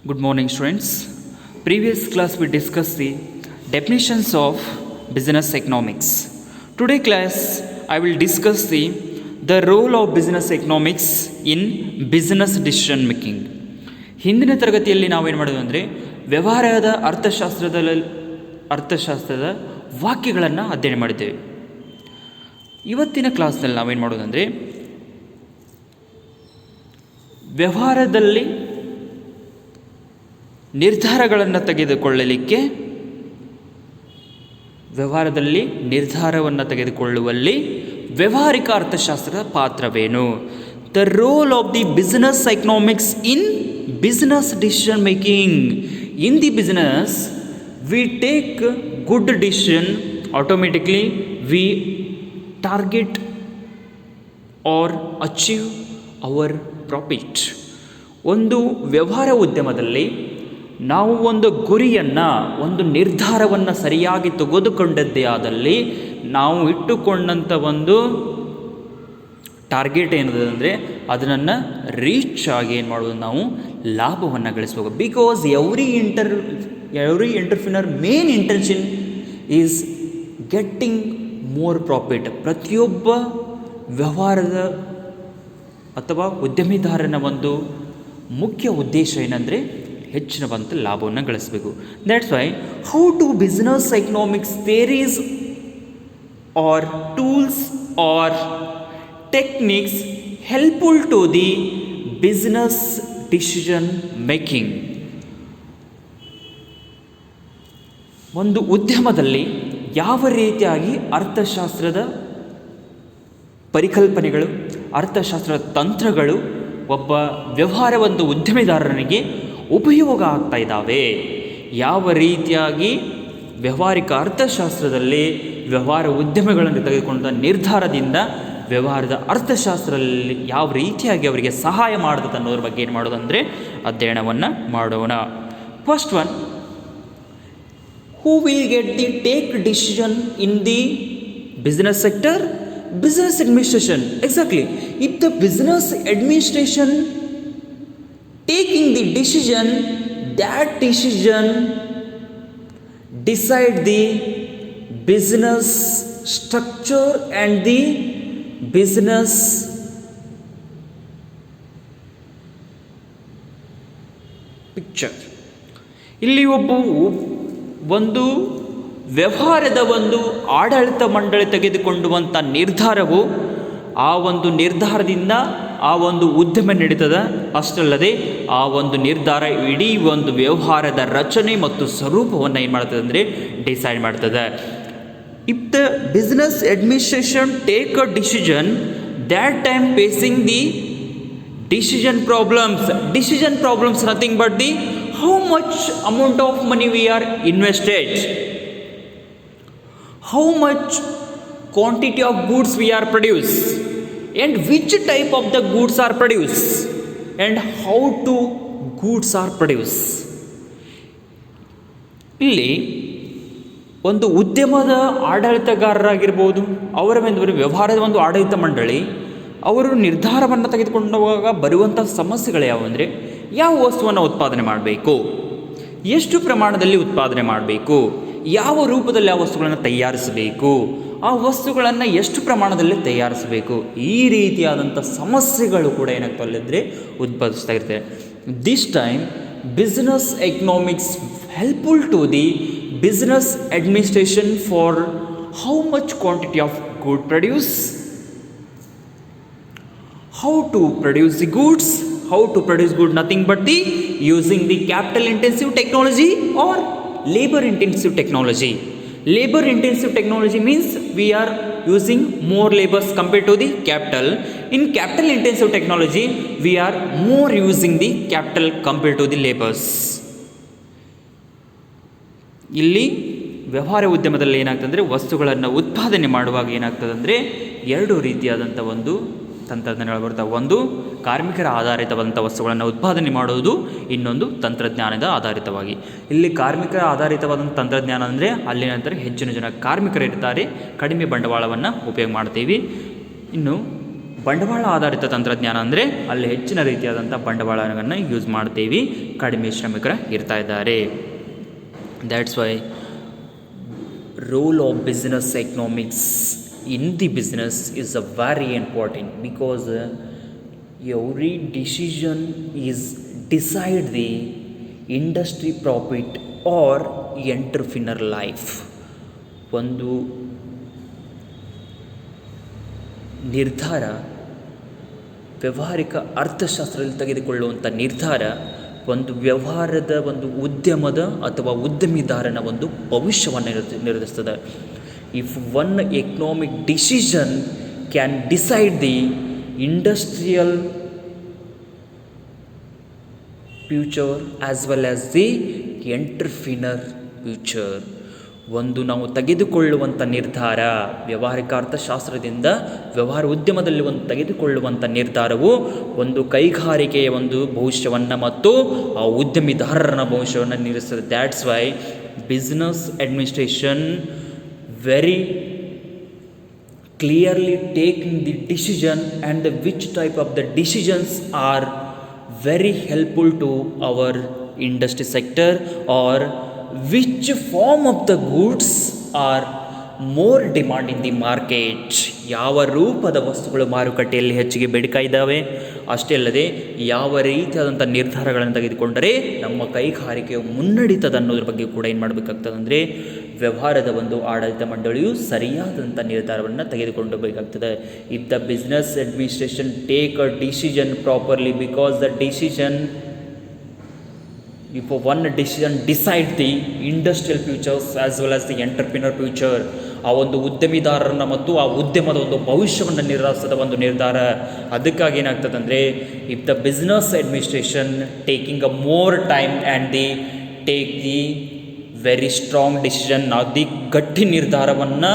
Good morning, students. Previous class we discussed the definitions of business economics. Today class I will discuss the role of business economics in business decision making. ಹಿಂದಿನ ತರಗತಿಯಲ್ಲಿ ನಾವೇನು ಮಾಡಿದ್ವಿ ಅಂದರೆ ವ್ಯವಹಾರದ ಅರ್ಥಶಾಸ್ತ್ರದ ವಾಕ್ಯಗಳನ್ನು ಅಧ್ಯಯನ ಮಾಡಿದ್ದೇವೆ. ಇವತ್ತಿನ ಕ್ಲಾಸ್ನಲ್ಲಿ ನಾವೇನು ಮಾಡೋದಂದರೆ ವ್ಯವಹಾರದಲ್ಲಿ ನಿರ್ಧಾರಗಳನ್ನು ತೆಗೆದುಕೊಳ್ಳುವಲ್ಲಿ ವ್ಯಾವಹಾರಿಕ ಅರ್ಥಶಾಸ್ತ್ರದ ಪಾತ್ರವೇನು? The role of the business economics in business decision making. In the business we take good decision, automatically we target are achieve our profit. ಒಂದು ವ್ಯವಹಾರ ಉದ್ಯಮದಲ್ಲಿ ನಾವು ಒಂದು ಗುರಿಯನ್ನು, ಒಂದು ನಿರ್ಧಾರವನ್ನು ಸರಿಯಾಗಿ ತೆಗೆದುಕೊಂಡದ್ದೇ ಆದಲ್ಲಿ ನಾವು ಇಟ್ಟುಕೊಂಡಂಥ ಒಂದು ಟಾರ್ಗೆಟ್ ಏನಿದೆ ಅಂದರೆ ಅದನ್ನು ರೀಚ್ ಆಗಿ ಏನು ಮಾಡೋದು, ನಾವು ಲಾಭವನ್ನು ಗಳಿಸಬೇಕು. Because every entrepreneur main intention is getting more profit. ಪ್ರತಿಯೊಬ್ಬ ವ್ಯವಹಾರದ ಅಥವಾ ಉದ್ಯಮಿದಾರನ ಒಂದು ಮುಖ್ಯ ಉದ್ದೇಶ ಏನಂದರೆ ಹೆಚ್ಚಿನವಂತ ಲಾಭವನ್ನು ಗಳಿಸಬೇಕು. That's why how to business economics theories are tools are techniques helpful to the business decision making. ಒಂದು ಉದ್ಯಮದಲ್ಲಿ ಯಾವ ರೀತಿಯಾಗಿ ಅರ್ಥಶಾಸ್ತ್ರದ ಪರಿಕಲ್ಪನೆಗಳು, ಅರ್ಥಶಾಸ್ತ್ರದ ತಂತ್ರಗಳು ಒಬ್ಬ ವ್ಯವಹಾರ ಒಂದು ಉದ್ಯಮಿದಾರನಿಗೆ ಉಪಯೋಗ ಆಗ್ತಾ ಇದ್ದಾವೆ, ಯಾವ ರೀತಿಯಾಗಿ ವ್ಯಾವಹಾರಿಕ ಅರ್ಥಶಾಸ್ತ್ರದಲ್ಲಿ ವ್ಯವಹಾರ ಉದ್ಯಮಗಳನ್ನು ತೆಗೆದುಕೊಂಡ ನಿರ್ಧಾರದಿಂದ ವ್ಯವಹಾರದ ಅರ್ಥಶಾಸ್ತ್ರದಲ್ಲಿ ಯಾವ ರೀತಿಯಾಗಿ ಅವರಿಗೆ ಸಹಾಯ ಮಾಡುತ್ತೆ ಅನ್ನೋದ್ರ ಬಗ್ಗೆ ಏನು ಮಾಡೋದಂದರೆ ಅಧ್ಯಯನವನ್ನು ಮಾಡೋಣ. First one, who will get the take decision in the business sector? Business administration. Exactly. If the business administration taking the decision, that decision decide the business structure and the business picture. ಇಲ್ಲಿ ಒಂದು ವ್ಯವಹಾರದ ಒಂದು ಆಡಳಿತ ಮಂಡಳಿ ತೆಗೆದುಕೊಂಡುವಂಥ ನಿರ್ಧಾರವು ಆ ಒಂದು ನಿರ್ಧಾರದಿಂದ ಆ ಒಂದು ಉದ್ಯಮ ನಡೀತದೆ. ಅಷ್ಟಲ್ಲದೆ ಆ ಒಂದು ನಿರ್ಧಾರ ಇಡೀ ಒಂದು ವ್ಯವಹಾರದ ರಚನೆ ಮತ್ತು ಸ್ವರೂಪವನ್ನು ಏನು ಮಾಡ್ತದೆ ಅಂದರೆ ಡಿಸೈಡ್ ಮಾಡ್ತದೆ. If the business administration take a decision, that time facing the decision problems nothing but the how much amount of money we are invested, how much quantity of goods we are produce, and which type of the goods are produced, and how to goods are produced. ಇಲ್ಲಿ ಒಂದು ಉದ್ಯಮದ ಆಡಳಿತಗಾರರಾಗಿರ್ಬೋದು, ಅವರ ಒಂದು ವ್ಯವಹಾರದ ಒಂದು ಆಡಳಿತ ಮಂಡಳಿ ಅವರು ನಿರ್ಧಾರವನ್ನು ತೆಗೆದುಕೊಂಡಾಗ ಬರುವಂಥ ಸಮಸ್ಯೆಗಳು ಯಾವುವು ಅಂದರೆ, ಯಾವ ವಸ್ತುವನ್ನು ಉತ್ಪಾದನೆ ಮಾಡಬೇಕು, ಎಷ್ಟು ಪ್ರಮಾಣದಲ್ಲಿ ಉತ್ಪಾದನೆ ಮಾಡಬೇಕು, ಯಾವ ರೂಪದಲ್ಲಿ ಆ ವಸ್ತುಗಳನ್ನು ತಯಾರಿಸಬೇಕು, ಆ ವಸ್ತುಗಳನ್ನು ಎಷ್ಟು ಪ್ರಮಾಣದಲ್ಲಿ ತಯಾರಿಸಬೇಕು, ಈ ರೀತಿಯಾದಂಥ ಸಮಸ್ಯೆಗಳು ಕೂಡ ಏನಾಗ್ತಲ್ಲಿದ್ದರೆ ಉದ್ಭವಿಸ್ತಾ ಇರ್ತವೆ. This time business economics helpful to the business administration for how much quantity of good produce, how to produce the goods, how to produce good, nothing but the using the capital intensive technology or labor intensive technology. Labor intensive technology means we are using more labors compared to the capital. In capital intensive technology we are more using the capital compared to the labors. ಇಲ್ಲಿ ವ್ಯವಹಾರ ಉದ್ಯಮದಲ್ಲಿ ಏನಾಗ್ತದೆ ಅಂದರೆ ವಸ್ತುಗಳನ್ನು ಉತ್ಪಾದನೆ ಮಾಡುವಾಗ ಏನಾಗ್ತದೆ ಅಂದರೆ ಎರಡು ರೀತಿಯಾದಂಥ ಒಂದು ತಂತ್ರಜ್ಞಾನಗಳು ಬರ್ತಾವೆ. ಒಂದು ಕಾರ್ಮಿಕರ ಆಧಾರಿತವಾದಂಥ ವಸ್ತುಗಳನ್ನು ಉತ್ಪಾದನೆ ಮಾಡುವುದು, ಇನ್ನೊಂದು ತಂತ್ರಜ್ಞಾನದ ಆಧಾರಿತವಾಗಿ. ಇಲ್ಲಿ ಕಾರ್ಮಿಕರ ಆಧಾರಿತವಾದಂಥ ತಂತ್ರಜ್ಞಾನ ಅಂದರೆ ಅಲ್ಲಿ ನಂತರ ಹೆಚ್ಚಿನ ಜನ ಕಾರ್ಮಿಕರು ಇರ್ತಾರೆ, ಕಡಿಮೆ ಬಂಡವಾಳವನ್ನು ಉಪಯೋಗ ಮಾಡ್ತೀವಿ. ಇನ್ನು ಬಂಡವಾಳ ಆಧಾರಿತ ತಂತ್ರಜ್ಞಾನ ಅಂದರೆ ಅಲ್ಲಿ ಹೆಚ್ಚಿನ ರೀತಿಯಾದಂಥ ಬಂಡವಾಳವನ್ನು ಯೂಸ್ ಮಾಡ್ತೀವಿ, ಕಡಿಮೆ ಶ್ರಮಿಕರು ಇರ್ತಾ ಇದ್ದಾರೆ. That's why role of business economics in the business is a very important because every decision is decide the industry profit or entrepreneur life. ಒಂದು ನಿರ್ಧಾರ, ವ್ಯಾವಹಾರಿಕ ಅರ್ಥಶಾಸ್ತ್ರದಲ್ಲಿ ತೆಗೆದುಕೊಳ್ಳುವಂಥ ನಿರ್ಧಾರ ಒಂದು ವ್ಯವಹಾರದ, ಒಂದು ಉದ್ಯಮದ ಅಥವಾ ಉದ್ಯಮಿದಾರನ ಒಂದು ಭವಿಷ್ಯವನ್ನು ನಿರ್ಧರಿಸ್ತದೆ. If one economic decision can decide the industrial future as well as the entrepreneur future. ಒಂದು ನಾವು ತೆಗೆದುಕೊಳ್ಳುವಂಥ ನಿರ್ಧಾರ, ವ್ಯಾವಹಾರಿಕ ಅರ್ಥಶಾಸ್ತ್ರದಿಂದ ವ್ಯವಹಾರ ಉದ್ಯಮದಲ್ಲಿ ಒಂದು ತೆಗೆದುಕೊಳ್ಳುವಂಥ ನಿರ್ಧಾರವು ಒಂದು ಕೈಗಾರಿಕೆಯ ಒಂದು ಭವಿಷ್ಯವನ್ನು ಮತ್ತು ಆ ಉದ್ಯಮಿದಾರನ ಭವಿಷ್ಯವನ್ನು ನಿರ್ಧರಿಸ್ತದೆ. That's why business administration very clearly taking the decision and which type of the decisions are very helpful to our industry sector or which form of the goods are more demand in the market. ಯಾವ ರೂಪದ ವಸ್ತುಗಳು ಮಾರುಕಟ್ಟೆಯಲ್ಲಿ ಹೆಚ್ಚಿಗೆ ಬೇಡಿಕೆ ಇದ್ದಾವೆ, ಅಷ್ಟೇ ಅಲ್ಲದೆ ಯಾವ ರೀತಿಯಾದಂಥ ನಿರ್ಧಾರಗಳನ್ನು ತೆಗೆದುಕೊಂಡರೆ ನಮ್ಮ ಕೈಗಾರಿಕೆಯು ಮುನ್ನಡೀತದೆ ಅನ್ನೋದ್ರ ಬಗ್ಗೆ ಕೂಡ ಏನು ಮಾಡಬೇಕಾಗ್ತದೆ ಅಂದರೆ ವ್ಯವಹಾರದ ಒಂದು ಆಡಳಿತ ಮಂಡಳಿಯು ಸರಿಯಾದಂಥ ನಿರ್ಧಾರವನ್ನು ತೆಗೆದುಕೊಂಡು ಬೇಕಾಗ್ತದೆ. If the business administration take a decision properly because the decision if one decision decide the industrial futures as well as the entrepreneur future, ಆ ಒಂದು ಉದ್ಯಮಿದಾರರನ್ನ ಮತ್ತು ಆ ಉದ್ಯಮದ ಒಂದು ಭವಿಷ್ಯವನ್ನು ನಿರ್ಧರಿಸಿದ ಒಂದು ನಿರ್ಧಾರ. ಅದಕ್ಕಾಗಿ ಏನಾಗ್ತದೆ ಅಂದರೆ if the business administration taking a more time and the take the very strong decision, ಅತಿ ಗಟ್ಟಿ ನಿರ್ಧಾರವನ್ನು,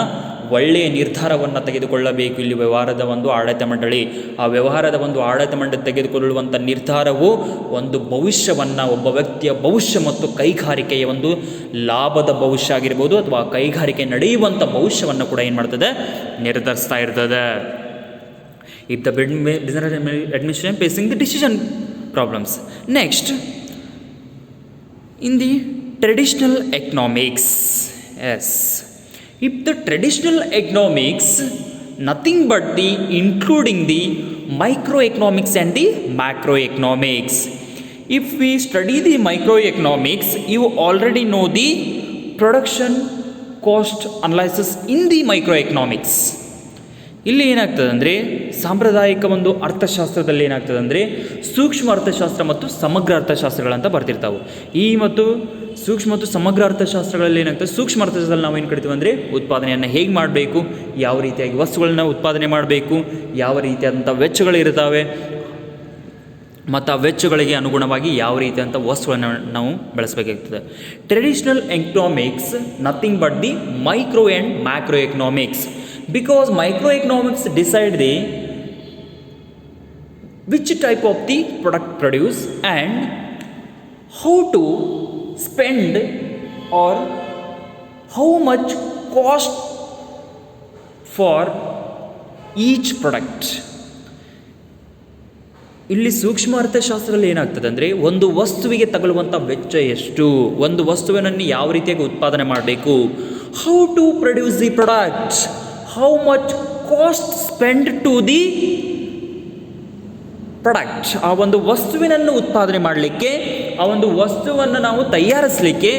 ಒಳ್ಳೆಯ ನಿರ್ಧಾರವನ್ನು ತೆಗೆದುಕೊಳ್ಳಬೇಕು ಇಲ್ಲಿ ವ್ಯವಹಾರದ ಒಂದು ಆಡಳಿತ ಮಂಡಳಿ. ಆ ವ್ಯವಹಾರದ ಒಂದು ಆಡಳಿತ ಮಂಡಳಿ ತೆಗೆದುಕೊಳ್ಳುವಂಥ ನಿರ್ಧಾರವು ಒಂದು ಭವಿಷ್ಯವನ್ನು, ಒಬ್ಬ ವ್ಯಕ್ತಿಯ ಭವಿಷ್ಯ ಮತ್ತು ಕೈಗಾರಿಕೆಯ ಒಂದು ಲಾಭದ ಭವಿಷ್ಯ ಆಗಿರ್ಬೋದು ಅಥವಾ ಕೈಗಾರಿಕೆ ನಡೆಯುವಂಥ ಭವಿಷ್ಯವನ್ನು ಕೂಡ ಏನು ಮಾಡ್ತದೆ, ನಿರ್ಧರಿಸ್ತಾ ಇರ್ತದೆ. If the business administration facing the decision problems. Next, in the traditional economics, yes, if the traditional economics nothing but the including the microeconomics and the macroeconomics. If we study the microeconomics, you already know the production cost analysis in the microeconomics. ಇಲ್ಲಿ ಏನಾಗ್ತದೆ ಅಂದರೆ ಸಾಂಪ್ರದಾಯಿಕ ಒಂದು ಅರ್ಥಶಾಸ್ತ್ರದಲ್ಲಿ ಏನಾಗ್ತದೆ ಅಂದರೆ ಸೂಕ್ಷ್ಮ ಅರ್ಥಶಾಸ್ತ್ರ ಮತ್ತು ಸಮಗ್ರ ಅರ್ಥಶಾಸ್ತ್ರಗಳಂತ ಬರ್ತಿರ್ತಾವೆ. ಈ ಮತ್ತು ಸೂಕ್ಷ್ಮ ಮತ್ತು ಸಮಗ್ರ ಅರ್ಥಶಾಸ್ತ್ರಗಳಲ್ಲಿ ಏನಾಗ್ತದೆ, ಸೂಕ್ಷ್ಮ ಅರ್ಥಶಾಸ್ತ್ರದಲ್ಲಿ ನಾವು ಏನು ಕರಿತೀವಿ ಅಂದರೆ ಉತ್ಪಾದನೆಯನ್ನು ಹೇಗೆ ಮಾಡಬೇಕು, ಯಾವ ರೀತಿಯಾಗಿ ವಸ್ತುಗಳನ್ನ ಉತ್ಪಾದನೆ ಮಾಡಬೇಕು, ಯಾವ ರೀತಿಯಾದಂಥ ವೆಚ್ಚಗಳಿರ್ತಾವೆ ಮತ್ತು ಆ ವೆಚ್ಚಗಳಿಗೆ ಅನುಗುಣವಾಗಿ ಯಾವ ರೀತಿಯಾದಂಥ ವಸ್ತುಗಳನ್ನು ನಾವು ಬೆಳೆಸಬೇಕಾಗ್ತದೆ. Traditional economics nothing but the micro and macro economics, because microeconomics decide the which type of the product produce and how to spend or how much cost for each product. ಇಲ್ಲಿ ಸೂಕ್ಷ್ಮ ಅರ್ಥಶಾಸ್ತ್ರದಲ್ಲಿ ಏನಾಗ್ತದೆ ಅಂದರೆ ಒಂದು ವಸ್ತುವಿಗೆ ತಗಲುವಂಥ ವೆಚ್ಚ ಎಷ್ಟು, ಒಂದು ವಸ್ತುವಿನನ್ನು ಯಾವ ರೀತಿಯಾಗಿ ಉತ್ಪಾದನೆ ಮಾಡಬೇಕು, how to produce the product, how much cost spent to the product. ಆ ಒಂದು ವಸ್ತುವಿನನ್ನು ಉತ್ಪಾದನೆ ಮಾಡಲಿಕ್ಕೆ, ಆ ಒಂದು ವಸ್ತುವನ್ನು ನಾವು ತಯಾರಿಸಲಿಕ್ಕೆ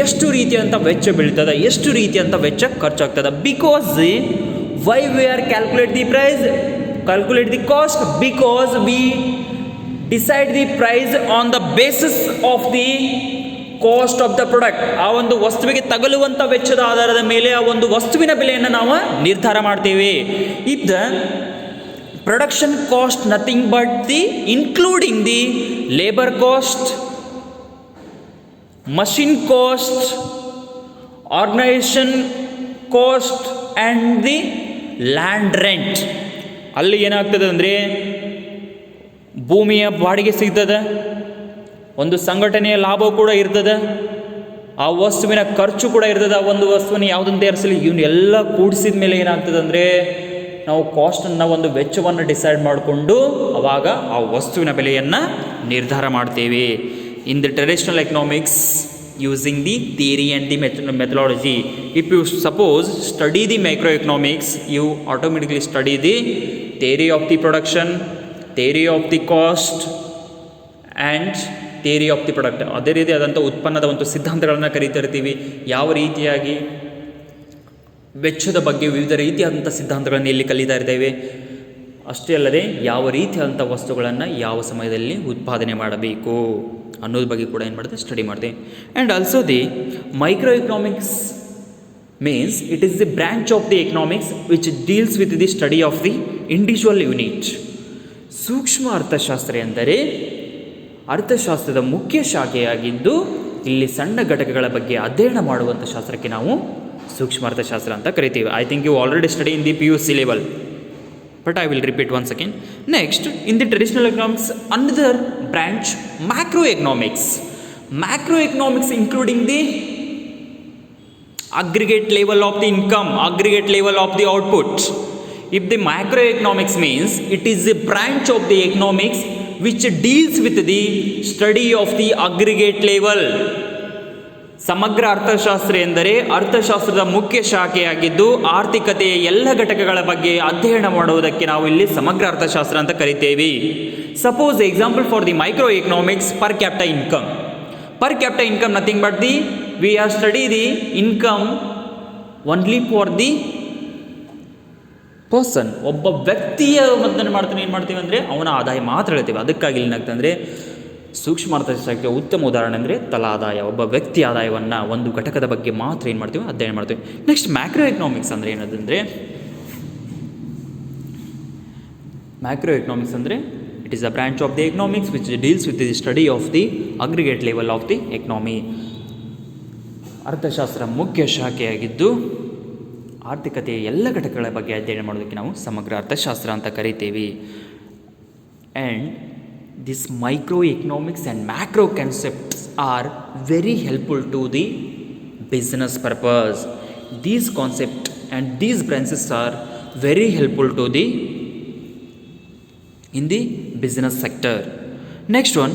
ಎಷ್ಟು ರೀತಿಯಂಥ ವೆಚ್ಚ ಬೀಳ್ತದೆ, ಎಷ್ಟು ರೀತಿಯಂಥ ವೆಚ್ಚ ಖರ್ಚಾಗ್ತದೆ. Because why we are calculate the cost, because we decide the price on the basis of the cost of the product. ಆ ಒಂದು ವಸ್ತುವಿಗೆ ತಗಲುವಂಥ ವೆಚ್ಚದ ಆಧಾರದ ಮೇಲೆ ಆ ಒಂದು ವಸ್ತುವಿನ ಬೆಲೆಯನ್ನು ನಾವು ನಿರ್ಧಾರ ಮಾಡ್ತೀವಿ. If the production cost nothing but the including the labour cost, machine cost, organisation cost and the land rent. ಅಲ್ಲಿ ಏನಾಗ್ತದೆ ಅಂದರೆ ಭೂಮಿಯ ಬಾಡಿಗೆ ಸಿಗ್ತದೆ, ಒಂದು ಸಂಘಟನೆಯ ಲಾಭ ಕೂಡ ಇರ್ತದೆ, ಆ ವಸ್ತುವಿನ ಖರ್ಚು ಕೂಡ ಇರ್ತದೆ. ಆ ಒಂದು ವಸ್ತುವಿನ ಯಾವುದನ್ನು ತಯಾರಿಸಲಿ ಇವನ್ನೆಲ್ಲ ಕೂಡಿಸಿದ ಮೇಲೆ ಏನಾಗ್ತದೆ ಅಂದರೆ ನಾವು ಕಾಸ್ಟನ್ನು ಒಂದು ವೆಚ್ಚವನ್ನು ಡಿಸೈಡ್ ಮಾಡಿಕೊಂಡು ಅವಾಗ ಆ ವಸ್ತುವಿನ ಬೆಲೆಯನ್ನು ನಿರ್ಧಾರ ಮಾಡ್ತೇವೆ. ಇನ್ the traditional economics using the theory and the methodology, if you suppose study the macroeconomics, you automatically study the theory of the production, theory of the cost and theory of the product. ಅದೇ ರೀತಿಯಾದಂಥ ಉತ್ಪನ್ನದ ಒಂದು ಸಿದ್ಧಾಂತಗಳನ್ನು ಕರೀತಾ ಇರ್ತೀವಿ. ಯಾವ ರೀತಿಯಾಗಿ ವೆಚ್ಚದ ಬಗ್ಗೆ ವಿವಿಧ ರೀತಿಯಾದಂಥ ಸಿದ್ಧಾಂತಗಳನ್ನು ಇಲ್ಲಿ ಕಲಿತಾ ಇರ್ತೇವೆ. ಅಷ್ಟೇ ಅಲ್ಲದೆ ಯಾವ ರೀತಿಯಾದಂಥ ವಸ್ತುಗಳನ್ನು ಯಾವ ಸಮಯದಲ್ಲಿ ಉತ್ಪಾದನೆ ಮಾಡಬೇಕು ಅನ್ನೋದ್ರ ಬಗ್ಗೆ ಕೂಡ ಏನು ಮಾಡ್ತೀವಿ, ಸ್ಟಡಿ ಮಾಡ್ತೀವಿ. And also the micro economics means it is the branch of the economics which deals with the study of the individual unit. ಸೂಕ್ಷ್ಮ ಅರ್ಥಶಾಸ್ತ್ರ ಎಂದರೆ ಅರ್ಥಶಾಸ್ತ್ರದ ಮುಖ್ಯ ಶಾಖೆಯಾಗಿದ್ದು ಇಲ್ಲಿ ಸಣ್ಣ ಘಟಕಗಳ ಬಗ್ಗೆ ಅಧ್ಯಯನ ಮಾಡುವಂಥ ಶಾಸ್ತ್ರಕ್ಕೆ ನಾವು ಸೂಕ್ಷ್ಮ ಅರ್ಥಶಾಸ್ತ್ರ ಅಂತ ಕರಿತೀವಿ. I think you already study in the PUC level, but I will repeat once again. Next, in the traditional economics, another branch, macroeconomics. Macroeconomics including the aggregate level of the income, aggregate level of the output. If the macroeconomics means it is a branch of the economics which deals with the study of the aggregate level. ಸಮಗ್ರ ಅರ್ಥಶಾಸ್ತ್ರ ಎಂದರೆ ಅರ್ಥಶಾಸ್ತ್ರದ ಮುಖ್ಯ ಶಾಖೆಯಾಗಿದ್ದು ಆರ್ಥಿಕತೆಯ ಎಲ್ಲ ಘಟಕಗಳ ಬಗ್ಗೆ ಅಧ್ಯಯನ ಮಾಡುವುದಕ್ಕೆ ನಾವು ಇಲ್ಲಿ ಸಮಗ್ರ ಅರ್ಥಶಾಸ್ತ್ರ ಅಂತ ಕರಿತೇವೆ. Suppose example for the micro economics, per capita income. Per capita income nothing but the we are study the income only for the person. ಒಬ್ಬ ವ್ಯಕ್ತಿಯ ಮದ್ದನ್ನು ಮಾಡ್ತಾನೆ ಏನು ಮಾಡ್ತೀವಿ ಅಂದರೆ ಅವನ ಆದಾಯ ಮಾತ್ರ ಹೇಳ್ತೀವಿ. ಅದಕ್ಕಾಗಿ ಏನಾಗ್ತಂದರೆ ಸೂಕ್ಷ್ಮ ಅರ್ಥಶಾಸ್ತ್ರಕ್ಕೆ ಉತ್ತಮ ಉದಾಹರಣೆ ಅಂದರೆ ತಲಾದಾಯ, ಒಬ್ಬ ವ್ಯಕ್ತಿ ಆದಾಯವನ್ನು ಒಂದು ಘಟಕದ ಬಗ್ಗೆ ಮಾತ್ರ ಏನು ಮಾಡ್ತೀವಿ, ಅಧ್ಯಯನ ಮಾಡ್ತೀವಿ. ನೆಕ್ಸ್ಟ್ ಮ್ಯಾಕ್ರೋ ಎಕನಾಮಿಕ್ಸ್ ಅಂದರೆ ಏನದಂದರೆ, ಮ್ಯಾಕ್ರೋ ಎಕನಾಮಿಕ್ಸ್ ಅಂದರೆ it is a branch of the economics which deals with the study of the aggregate level of the economy. ಅರ್ಥಶಾಸ್ತ್ರ ಮುಖ್ಯ ಶಾಖೆಯಾಗಿದ್ದು ಆರ್ಥಿಕತೆಯ ಎಲ್ಲ ಘಟಕಗಳ ಬಗ್ಗೆ ಅಧ್ಯಯನ ಮಾಡೋದಕ್ಕೆ ನಾವು ಸಮಗ್ರ ಅರ್ಥಶಾಸ್ತ್ರ ಅಂತ ಕರಿತೇವೆ. And this microeconomics and macro concepts are very helpful to the business purpose. These concepts and these branches are very helpful to the in the business sector. Next one,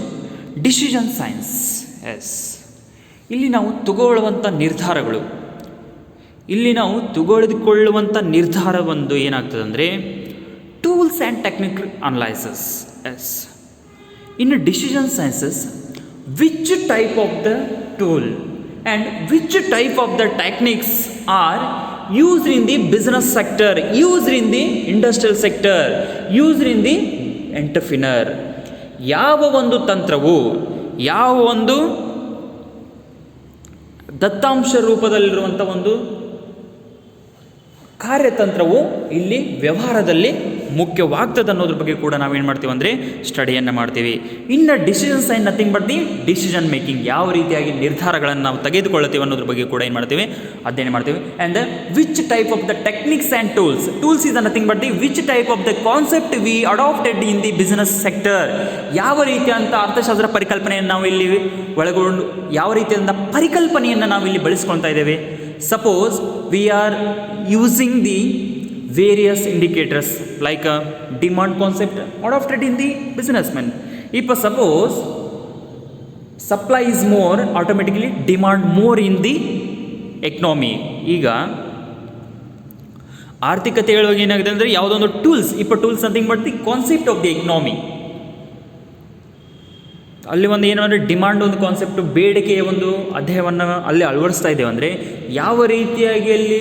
decision science. Yes, ಇಲ್ಲಿ ನಾವು ತಗೊಳ್ಳುವಂಥ ನಿರ್ಧಾರಗಳು, ಇಲ್ಲಿ ನಾವು ತೆಗೆದುಕೊಳ್ಳುವಂಥ ನಿರ್ಧಾರ ಒಂದು ಏನಾಗ್ತದೆ ಅಂದರೆ tools and technical analysis. Yes, in decision sciences, which type of the tool and which type of the techniques are used in the business sector, used in the industrial sector, used in the entrepreneur. ಯಾವ ಒಂದು ತಂತ್ರವು, ಯಾವ ಒಂದು ದತ್ತಾಂಶ ರೂಪದಲ್ಲಿರುವಂಥ ಒಂದು ಕಾರ್ಯತಂತ್ರವು ಇಲ್ಲಿ ವ್ಯವಹಾರದಲ್ಲಿ ಮುಖ್ಯವಾಗ್ತದೆ ಅನ್ನೋದ್ರ ಬಗ್ಗೆ ಕೂಡ ನಾವೇನು ಮಾಡ್ತೀವಿ ಅಂದರೆ ಸ್ಟಡಿಯನ್ನು ಮಾಡ್ತೀವಿ. ಇನ್ನು decision science nothing but the decision making, ಯಾವ ರೀತಿಯಾಗಿ ನಿರ್ಧಾರಗಳನ್ನು ನಾವು ತೆಗೆದುಕೊಳ್ಳುತ್ತೀವಿ ಅನ್ನೋದ್ರ ಬಗ್ಗೆ ಕೂಡ ಏನು ಮಾಡ್ತೀವಿ, ಅಧ್ಯಯನ ಮಾಡ್ತೀವಿ. And which type of the techniques and tools, tools is nothing but the which type of the concept we adapted in the business sector. ಯಾವ ರೀತಿಯಂಥ ಅರ್ಥಶಾಸ್ತ್ರ ಪರಿಕಲ್ಪನೆಯನ್ನು ನಾವು ಇಲ್ಲಿ ಒಳಗೊಂಡು, ಯಾವ ರೀತಿಯಾದ ಪರಿಕಲ್ಪನೆಯನ್ನು ನಾವು ಇಲ್ಲಿ ಬಳಸ್ಕೊಳ್ತಾ ಇದ್ದೇವೆ. Suppose we are using the various indicators like a demand concept adopted in the businessman. If suppose supply is more, automatically demand more in the economy. ಈಗ ಆರ್ಥಿಕತೆ ಹೇಳುವಾಗ ಏನಾಗಿದೆ ಅಂದರೆ ಯಾವುದೊಂದು tools, tools nothing but the concept of the economy. ಅಲ್ಲಿ ಒಂದು ಏನು ಅಂದರೆ ಡಿಮಾಂಡ್ ಒಂದು ಕಾನ್ಸೆಪ್ಟು, ಬೇಡಿಕೆಯ ಒಂದು ಅಧ್ಯಯನವನ್ನು ಅಲ್ಲಿ ಅಳವಡಿಸ್ತಾ ಇದ್ದೇವೆ. ಅಂದರೆ ಯಾವ ರೀತಿಯಾಗಿ ಅಲ್ಲಿ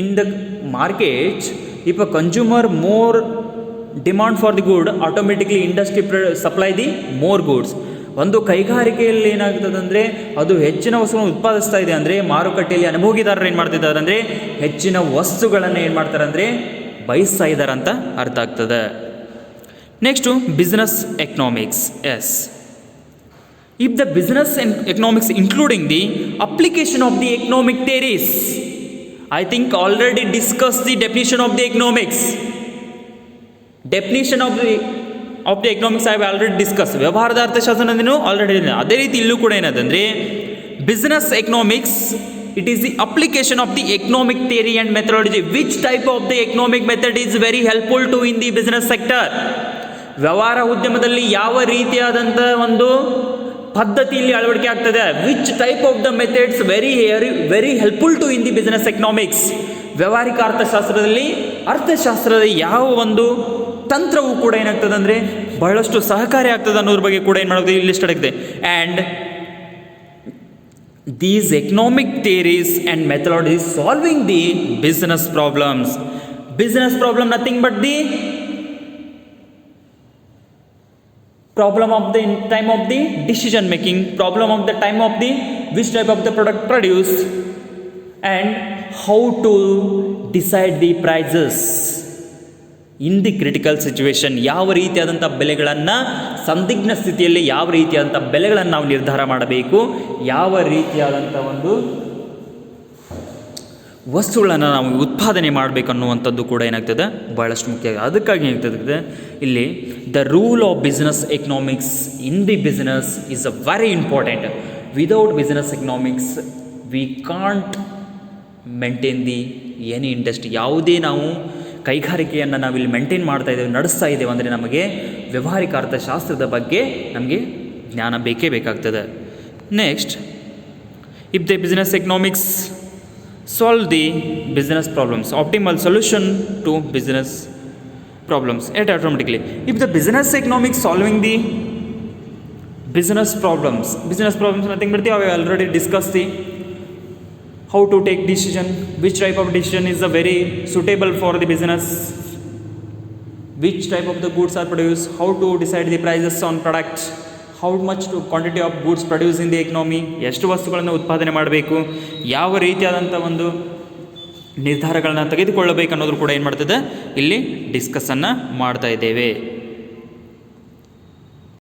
in the market if a consumer more demand for the good, automatically industry supply the more goods. ಒಂದು ಕೈಗಾರಿಕೆಯಲ್ಲಿ ಏನಾಗ್ತದೆ ಅಂದರೆ ಅದು ಹೆಚ್ಚಿನ ವಸ್ತುಗಳನ್ನು ಉತ್ಪಾದಿಸ್ತಾ ಇದೆ ಅಂದರೆ ಮಾರುಕಟ್ಟೆಯಲ್ಲಿ ಅನುಭೋಗಿದಾರರು ಏನು ಮಾಡ್ತಿದ್ದಾರೆ ಅಂದರೆ ಹೆಚ್ಚಿನ ವಸ್ತುಗಳನ್ನು ಏನು ಮಾಡ್ತಾರೆ ಅಂದರೆ ಬಯಸ್ತಾ ಇದ್ದಾರೆ ಅಂತ ಅರ್ಥ ಆಗ್ತದೆ. Next business economics. Yes, if the business and economics including the application of the economic theories, I think already discussed the definition of the economics. Definition of the economics I have already discussed. ವ್ಯವಹಾರದ ಅರ್ಥಶಾಸ್ತ್ರ already ಇದೆ. ಅದೇ ರೀತಿ ಇಲ್ಲೂ ಕೂಡ ಏನದಂದರೆ business economics It is the application of the economic theory and methodology. Which type of the economic method is very helpful to in the business sector? ವ್ಯವಹಾರ ಉದ್ಯಮದಲ್ಲಿ ಯಾವ ರೀತಿಯಾದಂಥ ಒಂದು ಪದ್ಧತಿ ಇಲ್ಲಿ ಅಳವಡಿಕೆ ಆಗ್ತದೆ. Which type of the methods very helpful to in the business economics. ವ್ಯವಹಾರಿಕ ಅರ್ಥಶಾಸ್ತ್ರದ ಯಾವ ಒಂದು ತಂತ್ರವು ಕೂಡ ಏನಾಗ್ತದೆ ಅಂದರೆ ಬಹಳಷ್ಟು ಸಹಕಾರಿ ಆಗ್ತದೆ ಅನ್ನೋದ್ರ ಬಗ್ಗೆ ಕೂಡ ಏನು ಮಾಡೋದು ಇಲ್ಲಿ ಲಿಸ್ಟ್ ಆಗಿದೆ. And these economic theories and methodologies solving the business problems. Business problem nothing but the problem of the time of the decision making, problem of the time of the which type of the product produced, and how to decide the prices in the critical situation. ಯಾವ ರೀತಿಯಾದಂಥ ಬೆಲೆಗಳನ್ನು ಸಂದಿಗ್ಧ ಸ್ಥಿತಿಯಲ್ಲಿ ಯಾವ ರೀತಿಯಾದಂಥ ಬೆಲೆಗಳನ್ನು ನಾವು ನಿರ್ಧಾರ ಮಾಡಬೇಕು, ಯಾವ ರೀತಿಯಾದಂಥ ಒಂದು ವಸ್ತುಗಳನ್ನು ನಾವು ಉತ್ಪಾದನೆ ಮಾಡಬೇಕು ಅನ್ನುವಂಥದ್ದು ಕೂಡ ಏನಾಗ್ತದೆ ಭಾಳಷ್ಟು ಮುಖ್ಯ. ಅದಕ್ಕಾಗಿ ಏನಾಗ್ತದೆ ಇಲ್ಲಿ the rule of business economics in the business is a very important. Without business economics we can't maintain the any industry. ಯಾವುದೇ ನಾವು ಕೈಗಾರಿಕೆಯನ್ನು ನಾವಿಲ್ಲಿ ಮೇಂಟೈನ್ ಮಾಡ್ತಾ ಇದ್ದೇವೆ, ನಡೆಸ್ತಾ ಇದ್ದೇವೆ ಅಂದರೆ ನಮಗೆ ವ್ಯವಹಾರಿಕ ಅರ್ಥಶಾಸ್ತ್ರದ ಬಗ್ಗೆ ನಮಗೆ ಜ್ಞಾನ ಬೇಕೇ ಬೇಕಾಗ್ತದೆ. Next, if the business economics solve the business problems, optimal solution to business problems at automatically. If the business economics solving the business problems nothing ಬಿಡ್ತೀವಿ, ಅವೆ already discuss the how to take decision, which type of decision is the very suitable for the business, which type of the goods are produced, how to decide the prices on products, how much to quantity of goods produced in the economy, ಎಷ್ಟು ವಸ್ತುಗಳನ್ನು ಉತ್ಪಾದನೆ ಮಾಡಬೇಕು, ಯಾವ ರೀತಿಯಾದಂಥ ಒಂದು ನಿರ್ಧಾರಗಳನ್ನು ತೆಗೆದುಕೊಳ್ಳಬೇಕು ಅನ್ನೋದು ಕೂಡ ಏನು ಮಾಡ್ತದೆ ಇಲ್ಲಿ ಡಿಸ್ಕಸ್ಸನ್ನು ಮಾಡ್ತಾ ಇದ್ದೇವೆ.